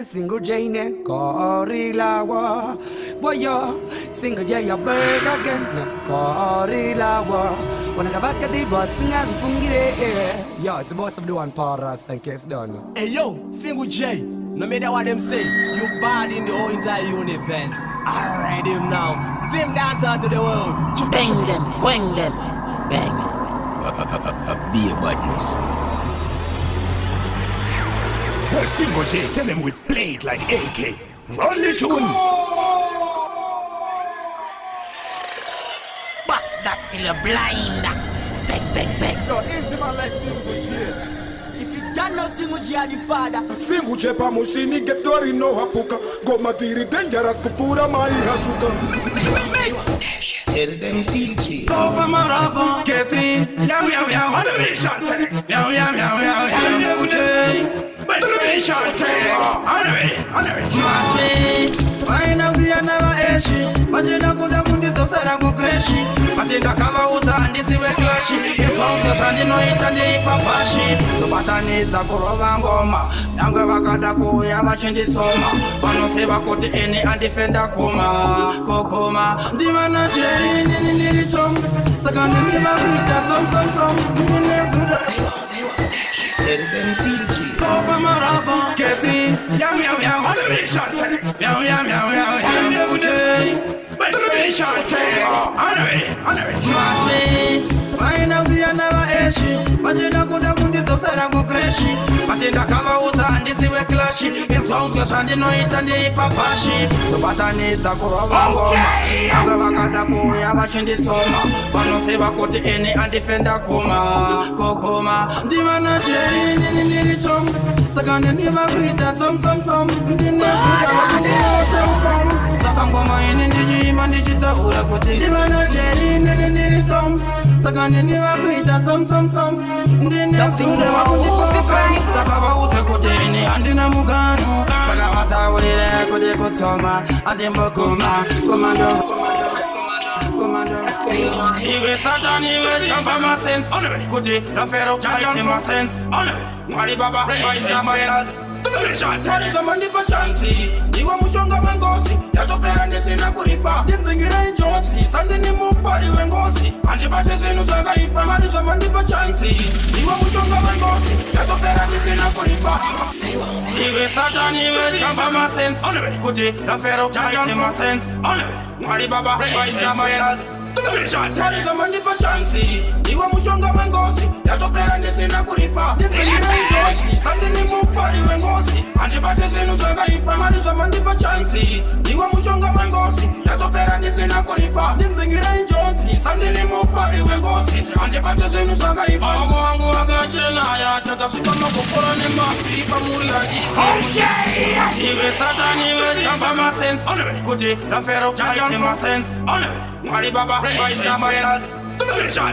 Single Jane, Gorilla War. Boy, yo, single J, you're back again. Gorilla War. When I go back at the boss, sing as Fungi. Yo, it's the boss of the one for us, thank you, it's done. Hey, yo, Single J. No matter what them say, you bad in the whole entire universe. Alright, him now. Same dancer to the world. Bang them, quang them, bang. Be a badness. Well, Single J, tell him we play it like AK. Run the tune. Box that till you're blind. Bang, bang, bang. Yo, easy man like Single J. If you don't know Single J the father. Single J pa mushini getori no hapuka. Go matiri dangerous kupura mai hasuka. Tell them TG. Opa maraba, keti. Meow meow meow. On the mission. Meow meow meow meow. Single J. On the mission. On the mission. Maina vya never eshi. Majina kuda mundi tosara kupreshi. Majina kava uta andisiwe klashi. Ifauka sandi no itandi ipapashi. Tupataniza kurova ngoma. Nangwe wakada kuya machindi soma. Wanoseba kuti eni andifenda kuma. Kokoma. Ndimana jeri nini tom. Sakandi niva vita tom. Nini suda. Tell them TG. Opa maraba, keti. Meow meow meow. On the mission. Meow meow meow meow. Single J. On the mission. On the mission. Maina vya never eshi. Majina kuda mundi tosara kupreshi. Majina kava uta andisiwe klashi. Infauka sandi no itandi ipapashi. Tupataniza kurova ngoma. Nangwe wakada kuya machindi soma. Wanoseba kuti eni andifenda kuma. Kokoma. Ndimana jeri nini tom. Sakandi niva vita tom. Ndine suda tom. Sakangoma ini ndijima ndijita ura kuti. Ndimana jeri nini tom. Sakandi niva vita tom. Ndine suda wakundi sakava ute kuti eni andina muganu. Sakavata urire kuti kutoma. Andimbo komando. Iwe Satan, iwe champa ma sense. Kuti rafero chajon ma sense. Mari baba, baisa ma sense. Tari zamandi pa chansi. Iwa mushonga wengosi. Yatopera ndisina kuripa. Dinzingira injonsi. Sandi ni mupa iwe ngosi. Antibate zinu sanga ipa. Mari zamandi pa chansi. Iwa mushonga wengosi. Yatopera ndisina kuripa. Iwe Satan, iwe champa ma sense. Kuti rafero chajon ma sense. Mari baba, baisa ma sense. Tari zamandi pa chansi. Iwa mushonga wengosi. Yatopera ndisina kuripa. Dinzingira injonsi. Sandi ni mupa iwe ngosi. Antibate zinu sanga ipa. Mari zamandi pa chansi. Iwa mushonga wengosi. Yatopera ndisina kuripa. Dinzingira injonsi. Sandi ni mupa iwe ngosi. Antibate zinu sanga ipa. Wangu agachena ya taka suka makopora ne mapipa muri hadi. Iwe Satan, iwe champa ma sense. Kuti rafero chajon ma sense. Mari baba, baisa ma sense.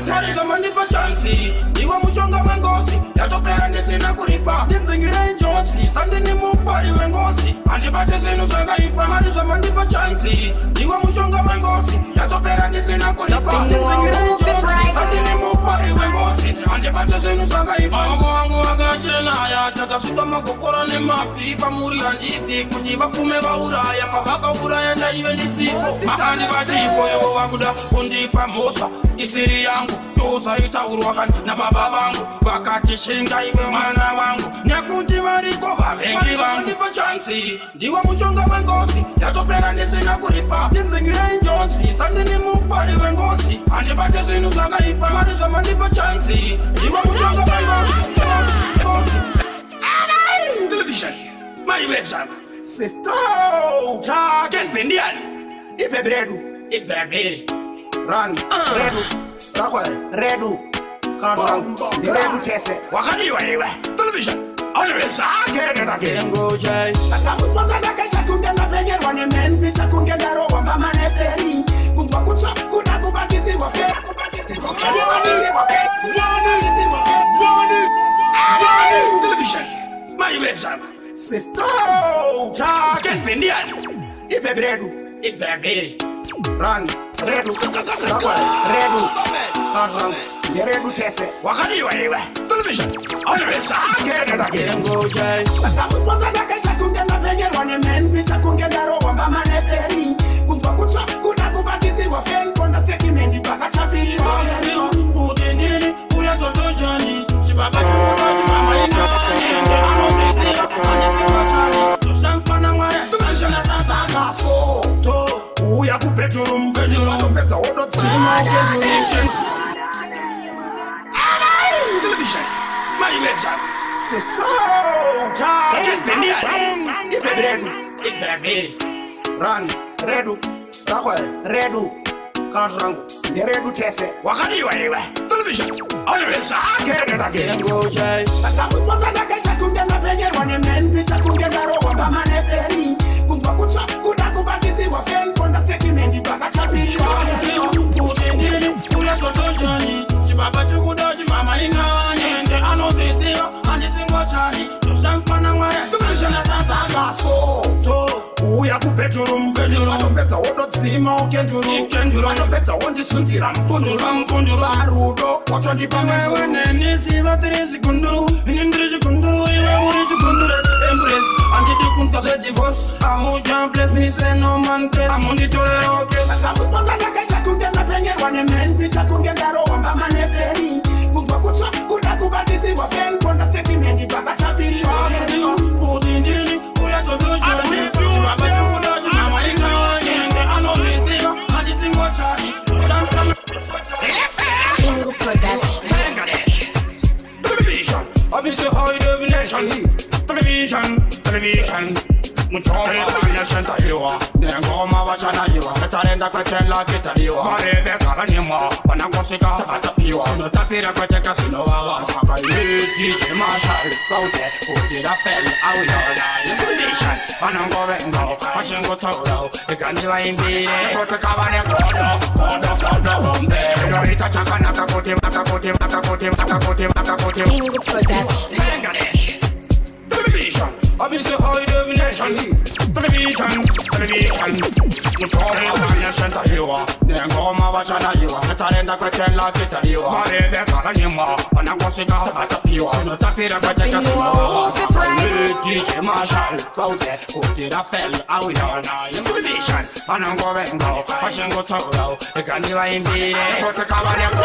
Tari zamandi pa chansi. Iwa mushonga wengosi. Yatopera ndisina kuripa. Dinzingira injonsi. Sandi ni mupa iwe ngosi. Antibate zinu sanga ipa. Mari zamandi pa chansi. Iwa mushonga wengosi. Yatopera ndisina kuripa. Dinzingira injonsi. Sandi ni mupa iwe ngosi. Antibate zinu sanga ipa. Wangu agachena ya taka suka makopora ne mapipa muri handi. Kuti vafume va uraya. Mavaka uraya nda iwe nisipo. Mahandi vachipo yo wakuda kundipa mosa. Isiri yangu tosa itaurwakan na baba vangu. Wakati shinga iwe mwana wangu. Nyakuti variko vavengi vangu. Ndipa chansi. Ndiwa mushonga wengosi. Yatopera ndisina kuripa. Dinzingira injonsi. Sandi ni mupa iwe ngosi. Antibate zinu sanga ipa. Mari zama ndipa chansi. Ndiwa mushonga wengosi. Television. Mari website. Sister. Ken pendian. Ipe bredu. Ipe Run, redu, redu, confirm, the redu test. Wakadi wa television. Always get it again. Single J. Atakupa kaka kungela penye wane men pita kungela roba mama ne peri. Kungwa kucha kuna kubakiti wa pe. Television. My website. Sister. Ken pendian. Ipe bredu. Ipe Run, redu, redu tese. Wakadi wa television. Always get it again. Single J. Atakupa kaka kungela penye Television, my legend. Sister, Run, Redu, Redu, Kanrangu, Redu Tese, Wakani, television, always I can't go. I was not like a Chakunga, when a man with a Kunga, Obama, Kumbakucha, Kudakubaki, Wakan, Ponda Sekimendi, Bakachapi, Baba Shukudaji, Mama Inga, and I know they zero, and the single Charlie, to Sampana, the vision of Saga. So, we are to better room, better what see more can do, better one is Sundiram, Kundula, Rudo, what are the Pama, when any zero, there is a Kundu, in Indra Kundu, embrace, and the Kunta divorce. I'm more jump, bless me, say no man, I'm on the door. I was not like a Chakunga, when a man with a Kunga, Obama. Kumbakucha, Kudakubaki, Wakan, Ponda Sekimendi, Bakachapi, Kudindini, Uyato, Baba Shukudaji, Mama Inga, and I know they zero, and the single Charlie. Television, obviously high definition. Television. Muchora senta hiwa, nengoma wachana hiwa, setarenda kwa tela kitaliwa, mareve karanima, wanangosika tapatapiwa, sino tapira kwa teka sino wawa, saka DJ Marshall, kaute, kutira feli, awiyona, conditions, wanangovengo, washingo toro, ikandiwa imbire, kote kabane kodo, hombe, dorita chakana kakote, television, obviously high definition. Television. Muchora senta hiwa, nengoma wachana hiwa, setarenda kwa tela kitaliwa, mareve karanima, wanangosika tapatapiwa, sino tapira kwa teka sino wawa, saka DJ Marshall, kaute, kutira feli, awiyona, conditions, wanangovengo, washingo toro, ikandiwa imbire, kote kabane kodo,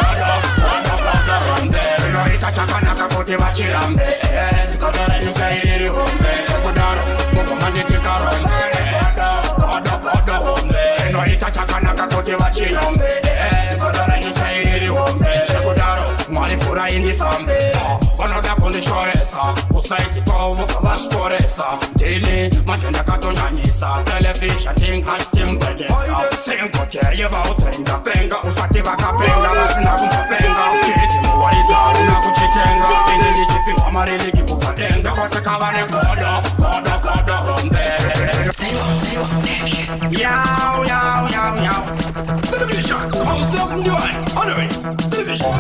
hombe, dorita chakana kakote wachirambe, sikotore yusairi hombe, shakudaro, mukomandi tikarombe, kodo hombe, dorita chakana kakote wachirombe, sikotore yusairi hombe, shakudaro, malifura indi fambe, wanoda kondishoresa, kusaiti kovu kabashkoresa, dili, majenda katonyanyisa, television ting hashtimbedesa, sinkoche yeva utenga, penga, usativa kapenga, wasina kumpapenga, kiti muwaita, unakuchitenga, indili jipi wamarili kipufatenga, kote kabane kodo hombe. Yow. Television, how's up and doing? Honorary, television.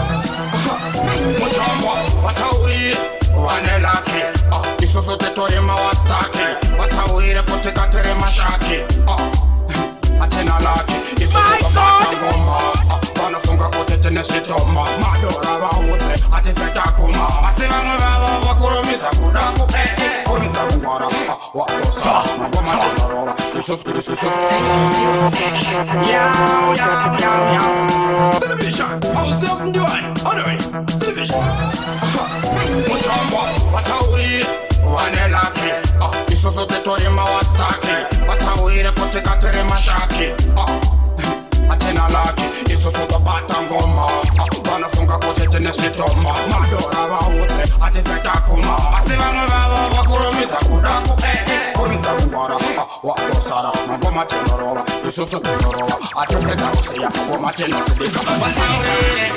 Muchombo, watauri, wanelaki, isusu tetorima wastaki, watauri kote katere mashaki, atena laki, isusu kabata goma, wanafunga kote tene shitoma, madora wawote, atifeta kuma, asiva mwawa wakurumiza kudaku, kurumiza kumara, watosa, magoma tenorowa, isusu. Yow. Television, how's up and doing? Honorary, television. Muchombo, watauri, wanelaki, isusu tetorima wastaki, watauri kote katere mashaki, atena laki, isusu kabata ngoma, wanafunga kote tene shitoma, madora wawote, atifeta kuma, asiva mwawa wakurumiza kudaku, kurumiza kumara, watosara, magoma tenorowa, isusu tenorowa, atifeta usiya, magoma tenofidika, watauri,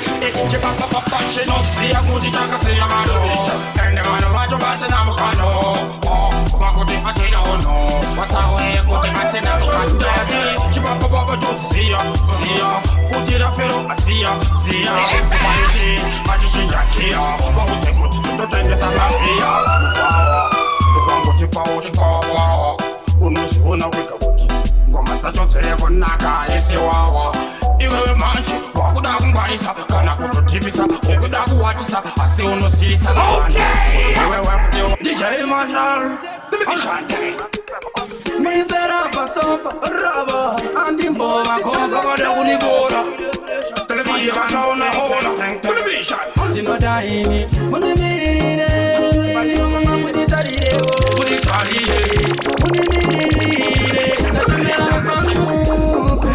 chipapapapa, chinosia, kutitaka siya madovisha, ende mano wajo basi na mukano, wakuti atena ono, watauri, kuti atena mukano, chipapapapa, siya, kutira fero, siya, sibayiti, achishinjakia, wakute kuti tutotenge samapia, ukanguti pawo chikawa, unusiona wika kuti, ngoma tachotseko naka esiwawa, iwewe manchi, wakuda kungwarisa, kana kutotibisa, ukuda kuwatisa, asi unosirisa, iwewe futio, DJ Marshall, Ashante. Misera pastopa, raba, andimbola, konga wade unibora, television, naona hola, television, andino daimi, unimirire, baliyo mama unitarire, unimirire, natumira kangu,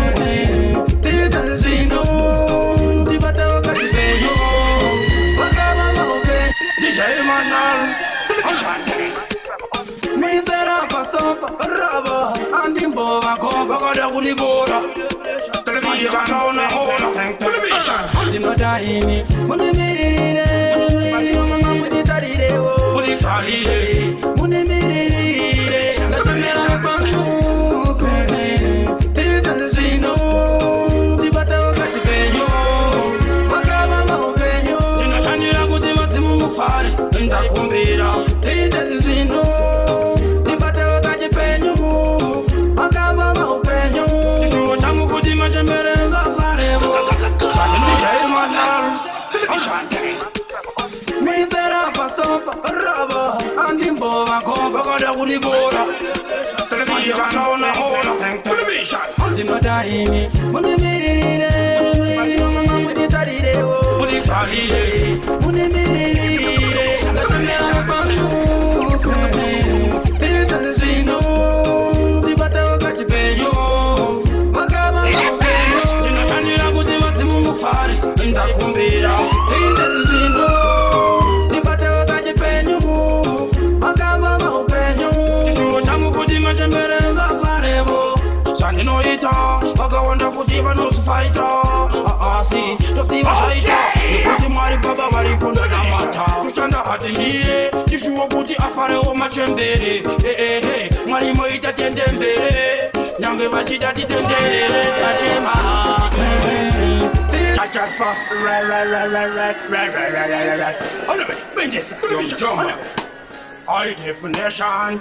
titazino, stop, rubber, and the bova, come back on the bora. Television, on a whole tank, television. The Madame, Munimiri, television on a whole tank, television. The Madame, Munimiri, see, don't see what I do. The Mari Baba Wari Punda Namata. Kushanda Hatimire, Tishu Buti Afare o Machembere. Hey, Mari Moita Tendembere. Nambe Vachida Tendere. Tajema. Tachafa. Right. Oh no, bring this. High definition,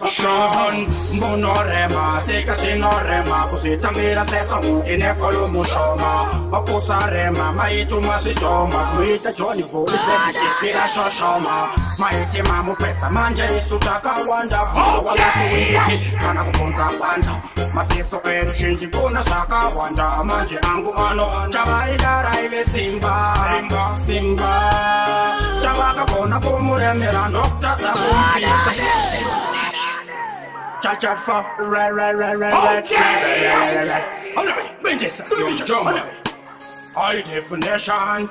Sean Monorema, Sekazinorema, Cosita Mira Sesam, in a follow Mushoma, Oposarema, Maituma Sitoma, Rita Johnny Voice, Ispira Shoshoma, Maiti Mamu Peta, Manja Sutaka, Wanda, Kana Punta Panda, Masisto Edu Shinji Kuna Saka, Wanda, Manji Anguano, Javaida Raive Simba, Javaka Bona Pomure Miranda, Chat for right. Oh no, bring this up. High definition,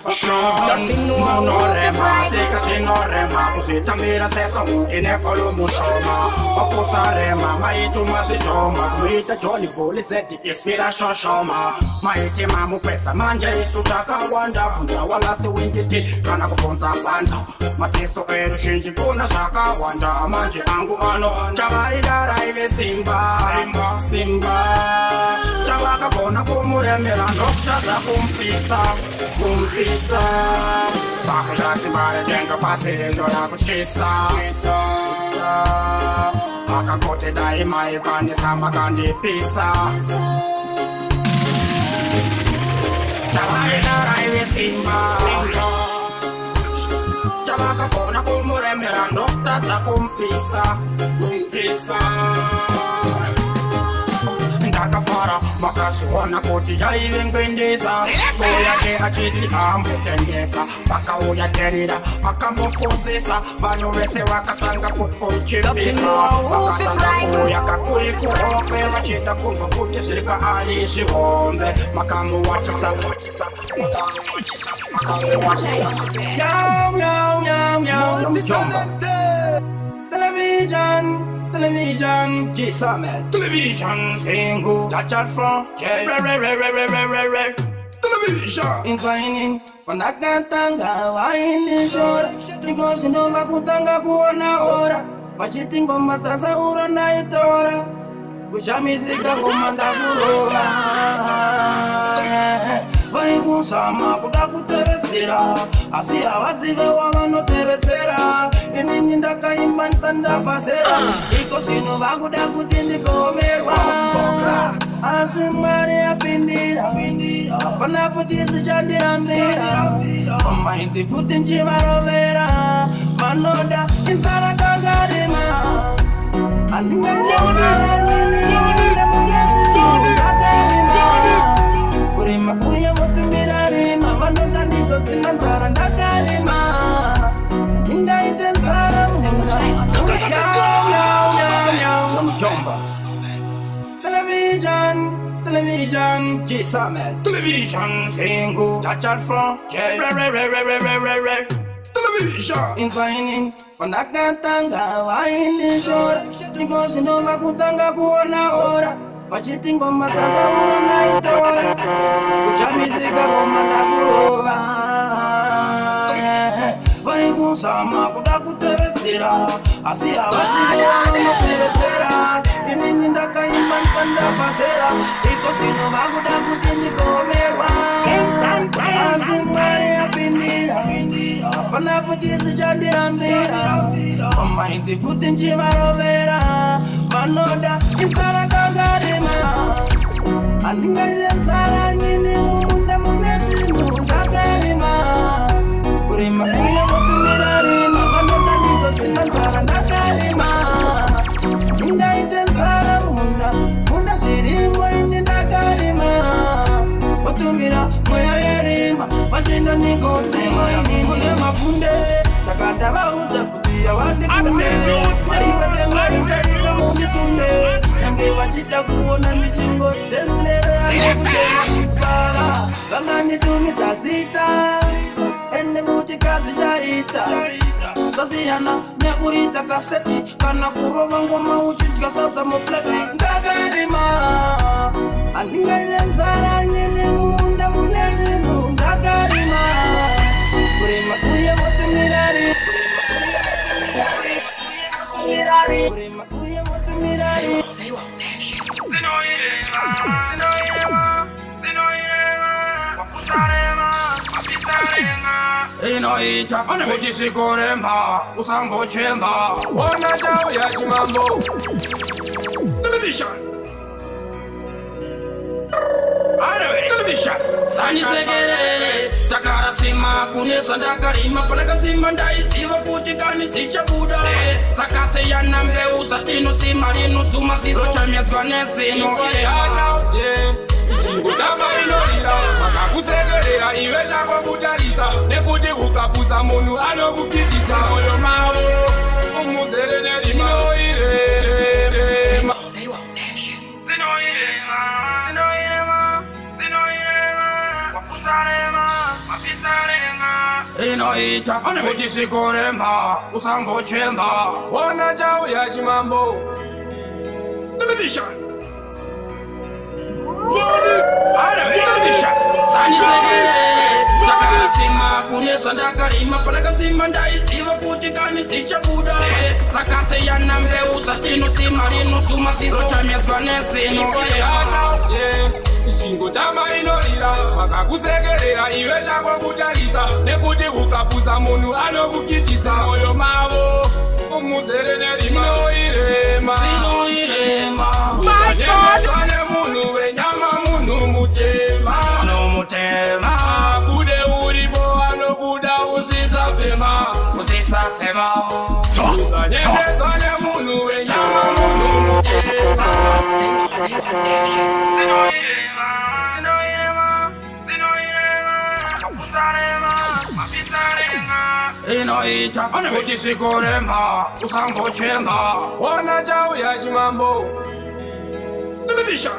Sean Monorema, Sekazinorema, Cosita Mira Sesam, in a follow Mushoma, Oposarema, Maituma Sitoma, Rita Johnny Voice, Ispira Shoshoma, Maiti Mamu Peta, Manja Sutaka, Wanda, Wala Windy, Kana Punta Panda, Masisto Edu Shinji Kuna Saka, Wanda, Manji Anguano, Javaida Raive Simba, Javaka Bona Pomure Miranda, Kumpisa, Bakula Simara Jenga Pasendo la Kuchisa, Makakote Daima Ikani Samakandi Pisa, Javaida Raive Simba, Javaka Bona Kumure Miranda, Kumpisa. Fara, Makasu wana koti ya even Gwendesa. Soya ke achiti ambutendesa. Baka uya terida, akamokosesa. Bano wese wakatanga fuko chipisa. Wakatanga uya kakuri kuhope. Wachita kumva kuti sirika alishi hombe. Makamu wachisa. Yam. Television, G-Summer. Television, single, touch from, television. Inclining, when I can't tanga, why in the shore? Because you know, I could tanga kuona ora. But you think on Matrasa ura naitora. Kusha musica kumanda kuroga. Vai kusama, kudakuteretera. Asi awazive wama no teretera. Eninda kaimban sanda pasera. Iko sino vaguda kutindi komerwa. Asi Maria pindira. Pana kutizu jandira mira. Oma inti futinji varovera. Manoda insara kagarima. Alinga Kurima kuya mutumira rima. Manoda nito tinanzara ndakarima. Inga itenzara munga. Jomba. Television, G-Summer. Television, single, touch from, television. Inclining, when I can't tanga, why in the shore? Because nova kutanga kuona ora Machiti ngoma tazaura na itora Kuchamizika ngoma na kurova Wari kusama kuda kuterezera Asi abazira wana kuterezera Inini ndaka imban kanda pasera Iko sino maguda kutini komewa Azimari apindira Pana kutisi chandira mbira Mama inzi futi nchimarovera Manoda insara kagarima Alingaile nsara nyini munda munezinu kagarima Kurima kuya watumira rima Manoda niko sina nsara ndagarima Ingaite nsara munda zirimo indi ndagarima Watumira moya yerima Wajenda niko sema ini mune mafunde Sakata bauza kutia wandi kunde Marika tenga mundi sunde Yange wachita kuona mijingo tendere Ane kutema Vangani tumita sita Ende buti kazi jaita Kasiana Nyagurita kaseti Kana kurova ngoma uchitika sasa mupleti Ndagarima Alinga nzara nyene munda munezinu Ndagarima Kurima kuye watumilari Kurima kuye watumilari Inoicha kujisikorema usango chema Wana jao ya jimambo Television Television Sani segerere Takara sima kunesa ndakarima Panaka sima ndaisiva kuchikani sicha buda Takase ya nambe utatino sima rinu suma siso chamia zwane sino Uchama inorira Makakusegerera iwe chakwa kutarisa Nekuti ukapusa munu anokukitisa Oyo mawo Umuzere nerima Zinoirema Inoicha kujisikorema usango chema Wana jao ya jimambo Television Sani segerere Takara sima kunesa ndakarima Panaka sima ndaisiva kuchikani sicha buda Takase ya nambe utatino sima rinu suma siso chamia zwane sino Chingo chama inorira Makakusegerera iwe chakwa kutarisa Nekuti ukapusa munu anokukitisa Oyo mawo Umuzere nerima Zinoirema Uzanyengezane munu wenyama munu mutema Mutema Kude uribo anokuda usisafema Usisafema Uzanyengezane munu wenyama munu mutema Inoicha kujisikorema usango chema Wana jao ya jimambo Television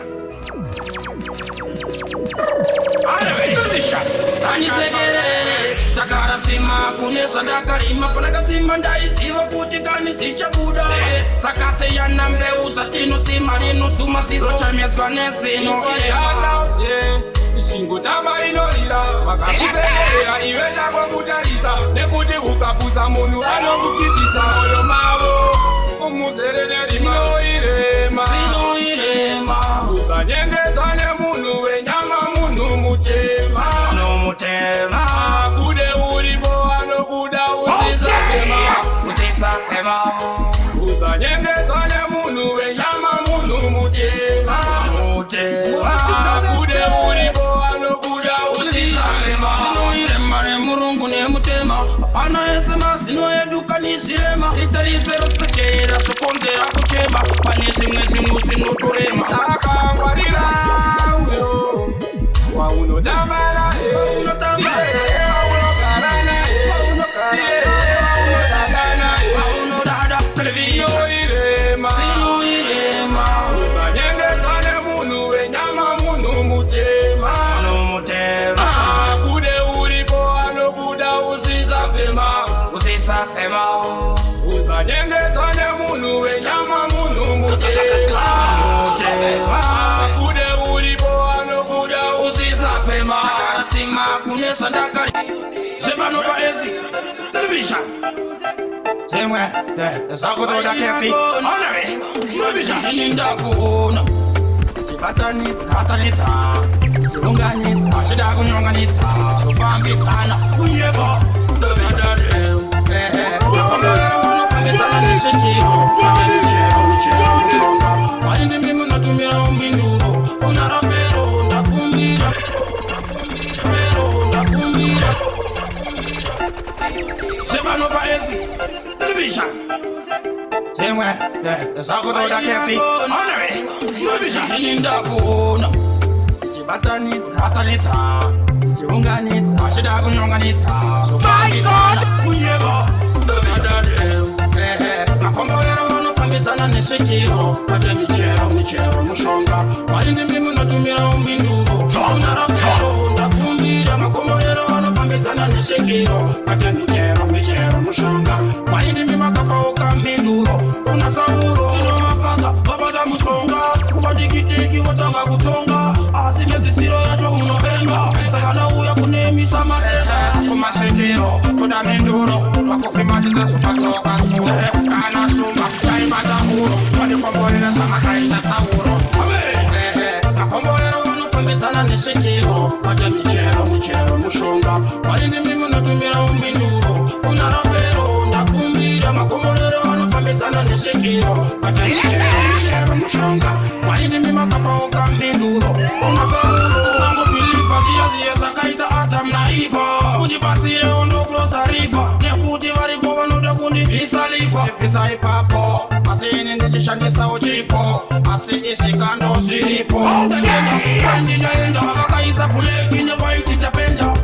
Sani segerere Takara sima kunesa ndakarima Panaka sima ndaisiva kuchikani sicha buda Takase ya nambe utatino sima rinu suma siso chamia zwane sino Chingo chama inorira Makakusegerera iwe chakwa kutarisa Nekuti ukapusa munu anokukitisa Oyo mawo Umuzere nerima Zinoirema Uzanyengezane munu wenyama munu mutema Mutema Kude uribo anokuda usisafema Uzanyengezane munu wenyama munu mutema Kude uribo anokuda usisafema Zinoirema remurungu ne mutema Apana esema zino eduka nisirema Itarisero sekera sokonzera kuchema Panisi mwezi musinu turema Saka ngwarira uyo Wa uno damara Uno tamara Uno karana Uno karana Uno dagana Uno dada Television Zinoirema Uzanyengezane munu wenyama munu mutema Kude uribo anokuda usisafema Uzanyengezane munu wenyama munu Stefano Paesi, television. Same way, the Sako to the cafe. Honor it, television. In the Kuhuna. Batanita, Lunganita, Shidagun Lunganita, Bambitana, Uyeba, television. Television. Same way, the Sako to the cafe. Honor it, television. In the Kuhuna. Batanita, Lunganita, Shidagun Lunganita, Bambitana, Uyeba, television. Fambitana nesekiro, ate michero, mushonga. Walinde mimi natumira umbindugo. Unarafero, ndakumbira makomorero wano fambitana nesekiro, ate michero, mushonga. Walinde mimi makapauka mbinduro, unasahuro, unamafaka, babada mushonga. Kubadikidiki watanga kutonga, asimetisiro yacho unobenga. Sakana uya kunemisa mateka, kumasekiro, kuda mbinduro, wakufimatiza supatoka mfuro, kana sumba. Matahuro, wadi kombolera sama kaita sauro. Kombolera wano fambitana nesekiro, wadi michero, mushonga. Walinde mimi natumira umbinduro, unarafero, ndakumbira. Makombolera wano fambitana nesekiro, wadi michero, mushonga. Walinde mimi makapauka mbinduro, unasahuro. Wango bilifa, zia zakaita atam na ifa. Ujipatire ondo grosa rifa. Nekuti wariko wano dakundi visa lifa. Visa ipapo. Asini ndishishande sao chipo, asini shikando silipo. Kandi jaenda, wakaisa puleki nyewa iti chapenda.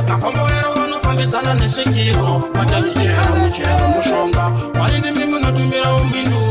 Nakombolero wano fambitana nesekiro, wada michero, mushonga. Walinde mimi natumira umbindu.